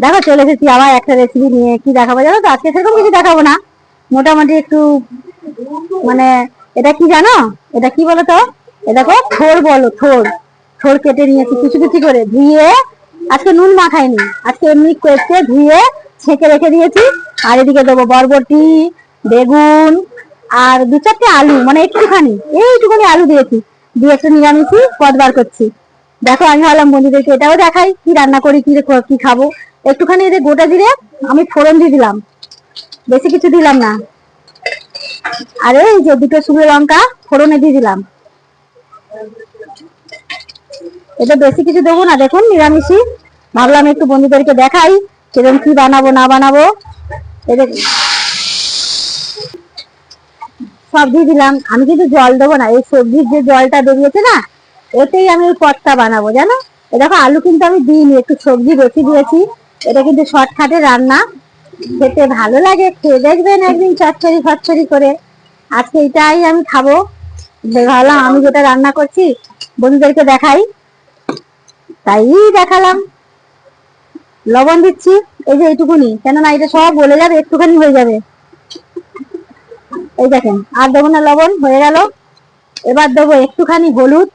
দেখো চলে এসেছি আবার একটা রেসিপি নিয়ে। কি দেখাবো জানো তো? আজকে সেরকম কিছু দেখাবো না, মোটামুটি একটু মানে এটা কি জানো, এটা কি বলো তো? এটা দেখো থোড় বলো, থোড়। থোড় কেটে নিয়েছি কুচি কুচি করে, ধুয়ে। আজকে নুন মাখাইনি, আজকে এমনি কেটে ধুয়ে ছেঁকে রেখে দিয়েছি। আর এদিকে দেবো বরবটি, বেগুন, আর দু চারটে আলু, মানে একটুখানি, এইটুখানি আলু দিয়েছি। দিয়ে একটু নিরামিষই পদ বার করছি। দেখো আমি ভাবলাম বন্ধুদেরকে এটাও দেখাই, কি রান্না করি, কি খাবো। একটুখানি এদের গোটা জিরে আমি ফোড়ন দিয়ে দিলাম, বেশি কিছু দিলাম না। আর এই যে দুটো শুকনো লঙ্কা ফোড়নে দিয়ে দিলাম। এটা বেশি কিছু দেবো না, দেখুন নিরামিষই। ভাবলাম একটু বন্ধুদেরকে দেখাই সেরকম কি বানাবো না বানাবো। এদের সব দিয়ে দিলাম। আমি কিন্তু জল দেবো না, এই সবজির যে জলটা বেরিয়েছে না, এতেই আমি ওই পদটা বানাবো জানো। এ দেখো আলু কিন্তু আমি দিইনি, একটু সবজি বেশি দিয়েছি। এটা কিন্তু শর্টকাটে রান্না, খেতে ভালো লাগে। খেয়ে দেখবেন একদিন চচ্চড়ি ফচ্চড়ি করে। আজকে এটাই আমি খাবো। ভাবলাম আমি যেটা রান্না করছি বন্ধুদেরকে দেখাই, তাই দেখালাম। লবণ দিচ্ছি এই যে এইটুকুনি, কেননা এটা সব বলে যাবে, একটুখানি হয়ে যাবে। এই দেখেন, আর দেবো না, লবণ হয়ে গেল। এবার দেবো একটুখানি হলুদ।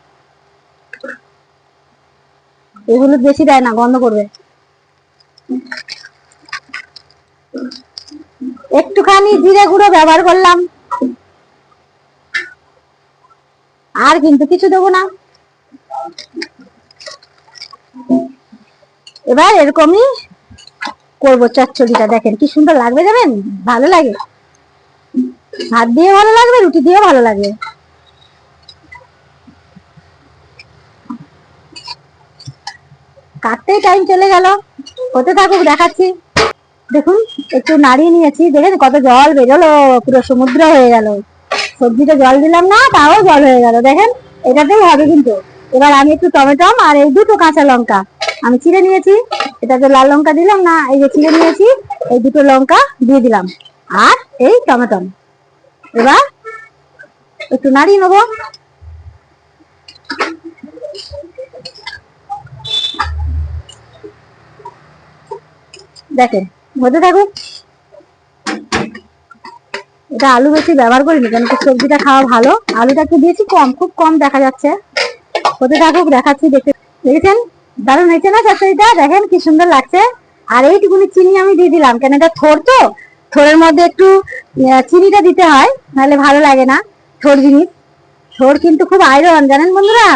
এই হলুদ বেশি দেয় না, গন্ধ করবে। একটুখানি জিরে গুঁড়ো ব্যবহার করলাম, আর কিন্তু কিছু দেবো না। এবার এরকমই করবো চচ্চড়িটা। দেখেন কি সুন্দর লাগবে, যাবেন ভালো লাগে, ভাত দিয়ে ভালো লাগবে, রুটি দিয়ে ভালো লাগবে। কাটতেই টাইম চলে গেল, হতে থাকুক, দেখাচ্ছি। দেখুন একটু নাড়িয়ে নিয়েছি, দেখেন কত জল বেরোলো, পুরো সমুদ্র হয়ে গেল। সবজিতে জল দিলাম না, তাও জল হয়ে গেল, দেখেন। এটাতেই হবে কিন্তু। এবার আমি একটু টমেটো আর এই দুটো কাঁচা লঙ্কা আমি চিড়ে নিয়েছি, এটাতে লাল লঙ্কা দিলাম না, এই যে চিড়ে নিয়েছি, এই দুটো লঙ্কা দিয়ে দিলাম। আর এই টমেটো এবার একটু নাড়িয়ে নেবো। দেখেন হতে থাকুক। এটা আলু বেশি ব্যবহার করিনি, কেন কি সবজিটা খাওয়া ভালো। আলুটা একটু দিয়েছি কম, খুব কম দেখা যাচ্ছে। হতে থাকুক, দেখাচ্ছি। দেখেছেন দারুণ হয়েছে না চচ্চড়িটা? দেখেন কি সুন্দর লাগছে। আর এইটুকুনি চিনি আমি দিয়ে দিলাম, কেন এটা থোড় তো, থোড়ের মধ্যে একটু চিনিটা দিতে হয়, নাহলে ভালো লাগে না থোড় জিনিস। থোড় কিন্তু খুব আয়রন, জানেন বন্ধুরা।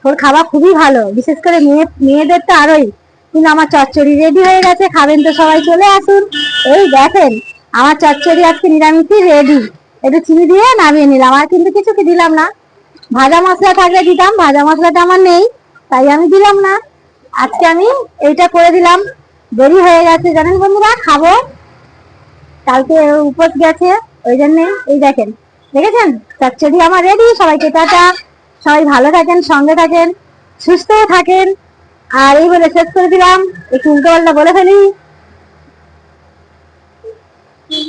থোড় খাওয়া খুবই ভালো, বিশেষ করে মেয়েদের তো আরোই। কিন্তু আমার চচ্চড়ি রেডি হয়ে গেছে, খাবেন তো সবাই, চলে আসুন। এই দেখেন আমার চচ্চড়ি আজকে নিরামিষই রেডি। একটু চিনি দিয়ে নামিয়ে নিলাম, আর কিন্তু কিছু কি দিলাম না। ভাজা মশলা থাকলে দিতাম, ভাজা মশলাটা আমার নেই, তাই আমি দিলাম না। আজকে আমি এইটা করে দিলাম। দেরি হয়ে গেছে জানেন বন্ধুরা, খাবো, কালকে উপোস গেছে, ওই জন্যে। এই দেখেন, দেখেছেন চচ্চড়ি আমার রেডি। সবাইকে টাটা, সবাই ভালো থাকেন, সঙ্গে থাকেন, সুস্থ থাকেন। আর এই বলে শেষ করে দিলাম, একটু উল্টো পাল্টা বলে ফেলি।